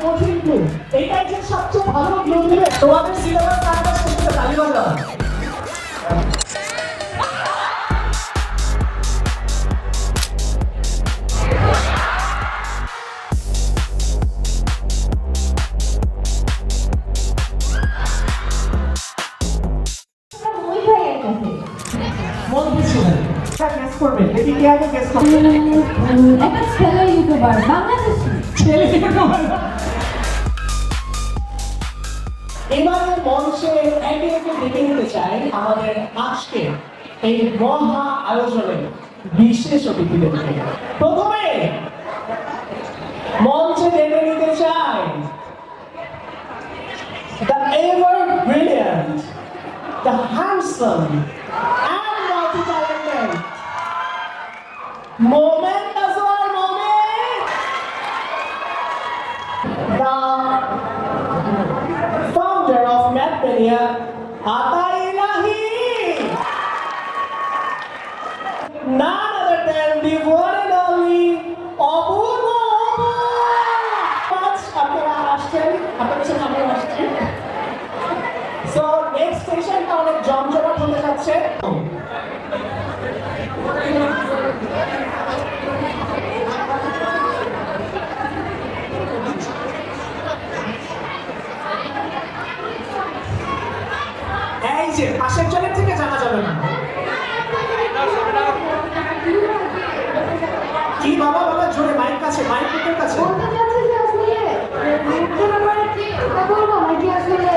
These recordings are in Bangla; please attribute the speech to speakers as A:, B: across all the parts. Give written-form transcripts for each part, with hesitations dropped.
A: কঠিন ক্লু, এটাই যে সবচেয়ে ভালো ক্লু দিবে। তোমাদের সিলেবাস কাটা শেষ হতে তালি বাজাও।
B: একটা ছেলে ইউটিউবার বাংলাদেশি
A: এবারে মঞ্চে একে একে ডেকে নিতে চাই আমাদের আজকে এই মহা আয়োজনে বিশেষ অতিথিদেরকে। প্রথমে মঞ্চে ডেকে নিতে চাই the ever brilliant, the handsome and multi-talented Moment Azwar Moment, the founder of Mathmania, Ata Ilahi, none other than the one and only Apurva. আপনারা আসছেন, আপনাদের সাথে আমরা আসছি। So next স্টেশনটা অনেক জমজমাট হতে যাচ্ছে। এই যে পাশের জনের থেকে জানা যাবে না। কি বাবা বাবা জোরে মাইক কাছে, মাইক মুখের কাছে।
B: বলতে চাচ্ছি যে আসলে মুখের ব্যাপারে কি কথা বলবো নাকি আসলে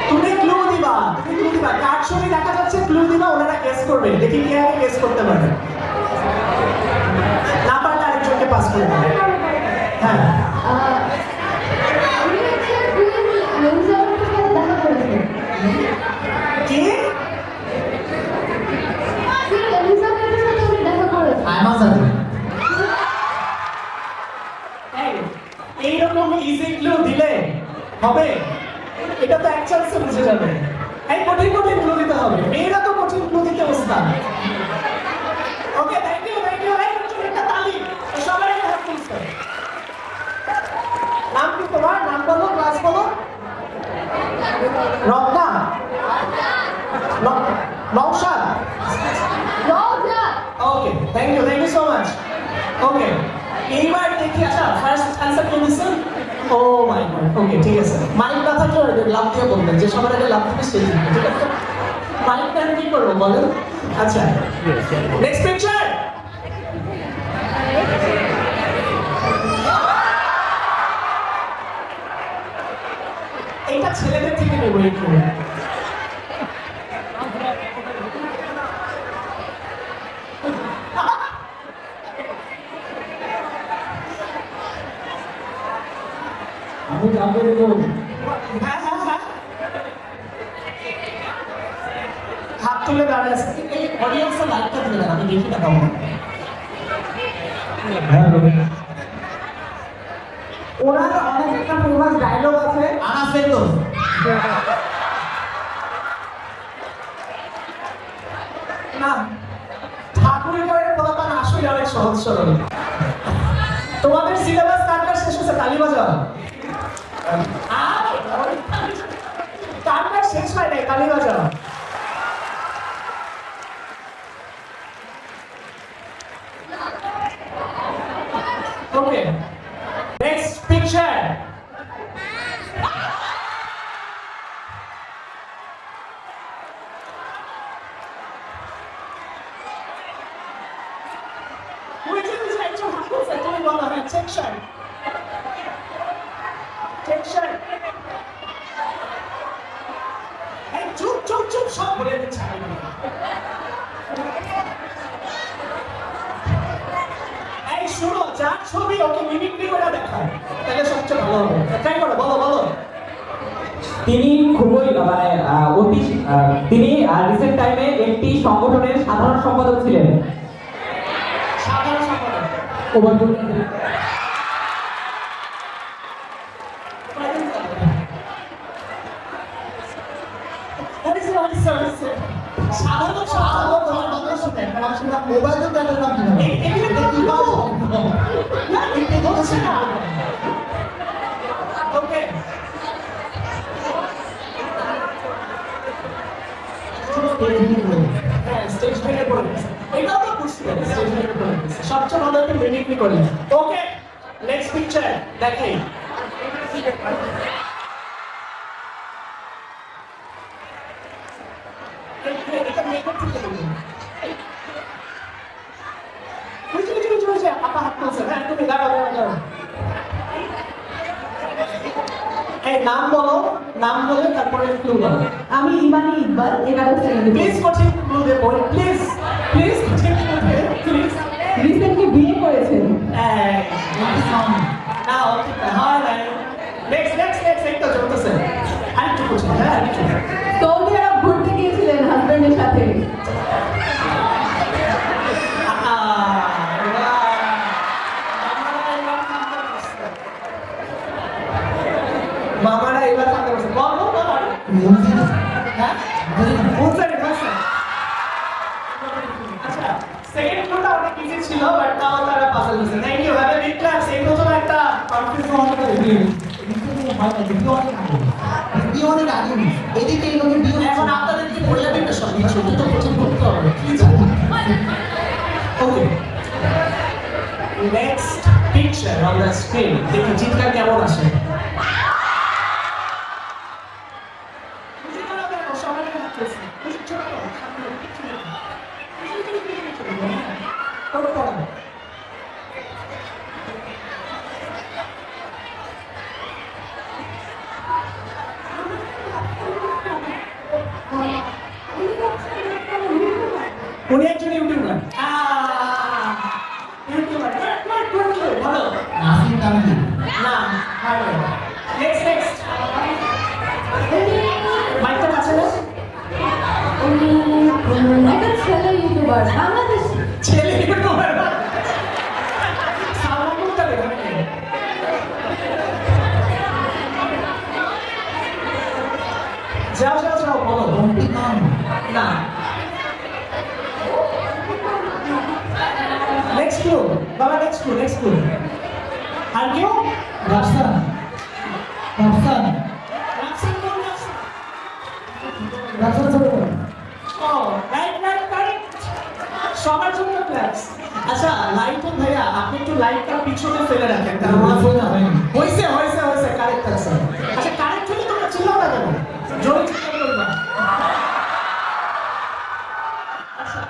A: তুমি ক্লু দিবা, তুমি ক্লু দিবা। কার ছবি দেখা যাচ্ছে ক্লু দিবা, ওনারা গেস করবে। দেখি কে আগে গেস করতে পারে। না পারলে আরেকজনকে পাস করে দেবে। হ্যাঁ
B: আমি হচ্ছে কুইন এলিজাবেথের সাথে দেখা করেছি।
A: কি
B: কুইন এলিজাবেথের সাথে আমি দেখা করেছি।
A: আমাজন। এইরকম ইজি ক্লু দিলে হবে? এটা তো এক চান্সে বুঝে যাবে। এই কঠিন কঠিন ক্লু দিতে হবে, মেয়েরা তো কঠিন ক্লু দিতে ওস্তাদ। ওকে, থ্যাংক ইউ থ্যাংক ইউ। এই একটা তালি সবাই হাত তুলছে। নাম কি তোমার? নাম বলো, ক্লাস বলো। রত্না, নওশাদ। ওকে, থ্যাংক ইউ সো মাচ। ওকে, এইবার দেখি। আচ্ছা, ফার্স্ট অ্যান্সার কে দিছেন? ও মাই গড। ওকে, ঠিক আছে। মাইক না থাকলে লাভ দিয়ে বলবেন, যে সবার আগে লাভ দিবে সেই জিতবে, ঠিক আছে? মাইকটা আমি কি করবো বলেন? আচ্ছা, নেক্সট পিকচার। এইটা ছেলেদের থেকে নেবো একটু।
C: আমি জানতে দেবো।
A: হ্যাঁ হ্যাঁ হ্যাঁ, হাত তুলে দাঁড়িয়ে আছে। এই অডিয়েন্সের লাইটটা তুলে দেন, আমি দেখি না কেমন।
C: হ্যাঁ রবীন্দ্র।
A: ওনার অনেক একটা ফেমাস ডায়লগ আছে, আনাসে তো না। ঠাকুরের ঘরের পোলাপান আসলে অনেক সহজ সরল। তোমাদের সিলেবাস কাটটা শেষ হচ্ছে, তালি বাজাও। কাটটা শেষ হয় নাই, তালি বাজাও। Okay, next picture. Which is the actual house? I don't want to have section. Section. Hey, চুপ চুপ চুপ, সব বলে দিচ্ছে। এই শুনো, যার ছবি ওকে মিমিক্রি করে দেখায়, তাহলে সবচেয়ে ভালো হবে। ট্রাই করো, বলো বলো।
D: তিনি খুবই তিনি রিসেন্ট টাইমে একটি সংগঠনের সাধারণ সম্পাদক ছিলেন।
A: সাধারণ সম্পাদক। সাধারণ সম্পাদক
C: মোবাইল তো দেখা না
A: এগুলো কি পাবো? না, এটা হচ্ছে না। হচ্ছে ওদেরকে মিমিক্রি করলে। ওকে, নেক্সট পিকচার দেখেন। এটা মেকআপ থেকে দেখুন। বুঝে আপা হাত তুলছে। হ্যাঁ, তুমি দাঁড়াও। এই নাম বলো, নাম বলে তারপরে ক্লু বলো।
E: আমি ইমানি ইকবাল 11 শ্রেণীতে
A: প্লিজ কঠিন ক্লু দে বল, প্লিজ কঠিন ক্লু দে, প্লিজ।
E: রিসেন্টলি বিয়ে করেছেন।
A: না ওকে হয় না। নেক্সট এই তো চলতেছে। আরেকটু কঠিন, হ্যাঁ আরেকটু।
E: সৌদি আরব ঘুরতে গিয়েছিলেন হাজবেন্ডের সাথে।
A: মামারা এবার থাকতে বলছে বলো হ্যাঁ বলছে আচ্ছা সেকেন্ড ক্লুটা অনেক ইজি ছিল বাট তাও তারা পাজল হয়েছে। Thank you, have a big class. এই প্রথম একটা কনফিউজ হওয়ার কথা
C: বিয়ে অনেক আগে নেই। এদিকে এই লোকের বিয়ে
A: এখন আপনাদেরকে বলে দিতে সব কিছু তো কঠিন করতে হবে please. Okay, next picture on the screen. দেখি চিৎকার কেমন আসে। উনি একজন ইউটিউবার। ইউটিউবার ভালো
C: নাসিম কামিল।
A: না ভালো। নেক্সট মাইকটা কাছে না।
B: একটা ছেলে ইউটিউবার বাংলাদেশ
A: ছেলে ইউটিউবার না সালমান কোনটা দেখেন যাও বলো।
C: বন্টি খান।
A: না নেক্সট ক্লু বাবা, নেক্সট ক্লু আর কেউ
C: রাফসান।
A: রাফসান
C: সরোবর।
A: ও রাইট কারেক্ট, সবার জন্য ক্লাস। আচ্ছা লাইটন ভাইয়া আপনি একটু লাইটটা পিছনে ফেলে রাখেন কারণ আমার হইছে কারেক্ট আছে। আচ্ছা কারেক্ট হলে তোমরা চিল্লাও না কেন, জোরে চিৎকার করবা। আচ্ছা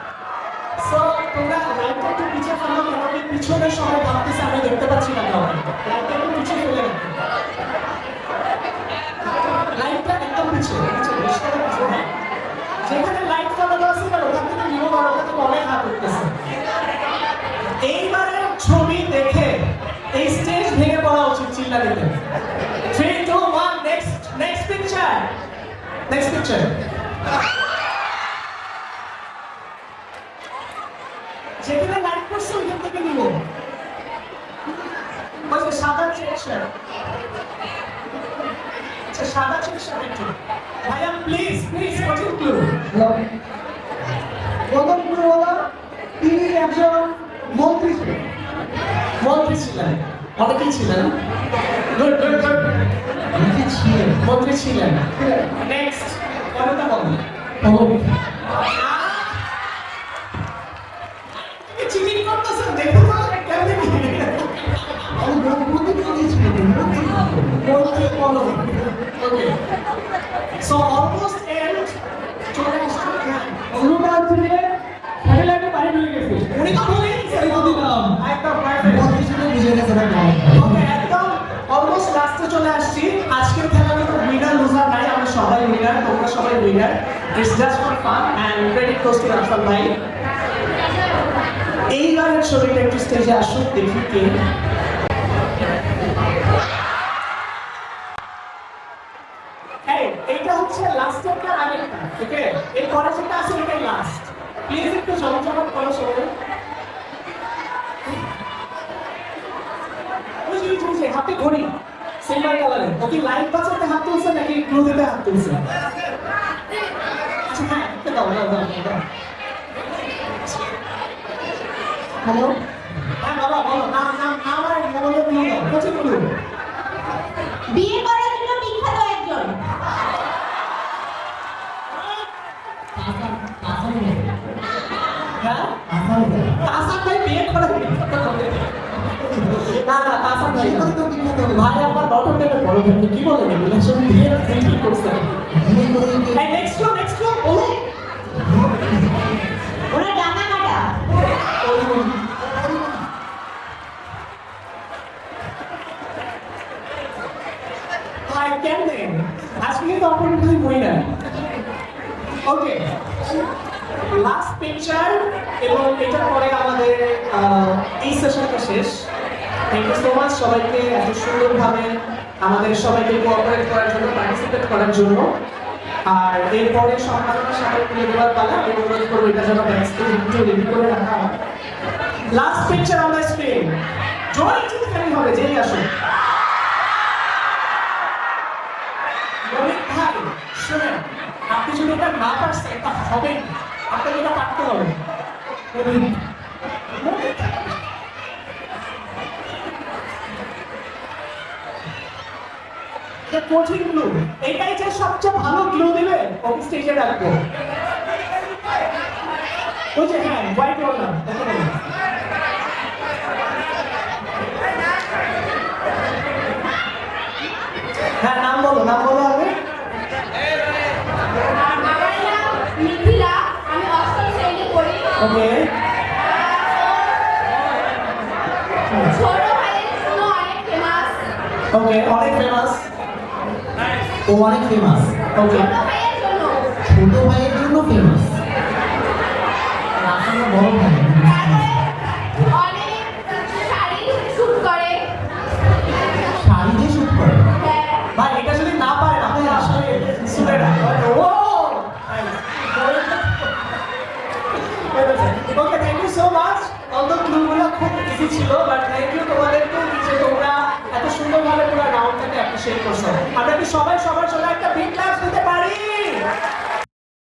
A: সো তোমরা লাইটটা একটু পিছনে ফেলো কারণ পিছনে সবাই ভাবতেছে আমি দেখতে পাচ্ছি না কাউকে। লাইটটা একটু পিছনে ফেলে রাখো, লাইটটা একদম পিছনে যেখানে লাইট ফলানো আছে না ওখান থেকে নিয়ে আর ওখান থেকে অনেক হাত উঠতেছে। এইবারের ছবি দেখে এই স্টেজ ভেঙে পড়া উচিত চিল্লা দিতে। 3 2 1 নেক্সট পিকচার যেখানে লাইট পড়ছে ওইখান থেকে নিব। বলছে সাদা সেকশন। আচ্ছা সাদা সেকশন একটু ভাইয়া প্লিজ কঠিন ক্লু।
C: প্রথম ক্লু হলো তিনি একজন মন্ত্রী ছিলেন।
A: অনেকেই ছিলেন। গুড মন্ত্রী ছিলেন। নেক্সট কথা বলুন। চিটিং করতেছেন দেখুন তো কেমনে কি
C: আমি মন্ত্রী ছিলেন।
A: মন্ত্রী বলো। ওকে সো অলমোস্ট এন্ড চলে আসছে।
D: স্যাটেলাইটে পানি ঢুকে গেছে।
A: উনি তো বলেই দিলাম একদম পারফেক্ট।
C: মন্ত্রী ছিলেন বুঝে গেছে না।
A: ওকে একদম অলমোস্ট লাস্টে চলে আসছি। আজকের খেলা কিন্তু উইনার লুজার নাই, আমরা সবাই উইনার, তোমরা সবাই winner. It's just for fun and credit goes to Rafsan ভাই। এইবারের ছবিটা একটু স্টেজে আসুক দেখি কে। এইটা হচ্ছে লাস্টেরটা আগেরটা, ওকে? এই পরে যেটা আছে এটাই লাস্ট। প্লিজ একটু জমজমাট করো সবাই। বুঝি হাতে ঘড়ি সিলভার কালারের। ওকে লাইট বাঁচাতে হাত তুলছে নাকি ক্লু দিতে হাত তুলছে? আচ্ছা হ্যাঁ দাও।
C: হ্যালো।
A: হ্যাঁ বাবা বলো নাম আমার বলো ক্লু দাও। কোথায় ক্লু?
B: বিয়ে করার জন্য বিখ্যাত একজন
A: হ্যাঁ
C: আসাম।
A: আসাম ভাই বিয়ে করা না না তাসান ভাই
C: সে
A: না।
C: কথা তো বিখ্যাত হবে।
A: ভাই আমার ডটর টেপে বড় ভাই কি বলেন এগুলো সব দিয়ে কি করছেন
C: বিয়ে করে যে-
A: এই নেক্সট ক্লো বলো
E: ওরা ডানা কাটা
A: ভাই কেমনে আজকে কিন্তু অপরচুনিটি বই না ওকে লাস্ট পিকচার এবং এটার পরে আমাদের এই সেশনটা শেষ থ্যাংক ইউ সো মাচ সবাইকে এত সুন্দরভাবে আমাদের সবাইকে কোঅপারেট করার জন্য পার্টিসিপেট করার জন্য আর এরপরে সম্মাননা সামনে তুলে দেওয়ার পালা আমি অনুরোধ করবো এটা যেন ব্যাকস্টেজ একটু রেডি করে রাখা হয় last picture on the screen জয় চিৎকারি হবে যেই আসুন রবি ভাই শুনেন আপনি যদি এটা না পারছেন এটা হবে না। আপনাকে এটা পারতে হবে এটা কঠিন গ্লু এটাই যে সবচেয়ে ভালো গ্লু দিবে ওকে স্টেজে রাখবো ওই যে হ্যাঁ হোয়াইট রোলার দেখো বলো। হ্যাঁ নাম বলো আগে
B: আমার নাম মিথিলা, আমি অষ্টম শ্রেণীতে পড়ি।
A: ওকে
B: ছোট ভাইয়ের জন্য অনেক ফেমাস।
A: ওকে অনেক ফেমাস
C: ও অনেক ফেমাস।
A: ওকে
B: ছোট ভাইয়ের জন্য
C: ছোট ভাইয়ের জন্য ফেমাস। আসলে বড় ভাই।
B: অনেক শাড়ি শুট করে।
C: শাড়ি দিয়ে শুট করে।
B: হ্যাঁ,
A: ভাই এটা যদি না পারেন আপনি আসলে শুনে না ও okay thank you so much all the ক্লুগুলো খুব ইজি ছিল বাট থ্যাংক ইউ তোমাদেরকে যে তোমরা এত সুন্দরভাবে পুরো রাউন্ডটাকে অ্যাপ্রিশিয়েট করছো আমরা কি সবাই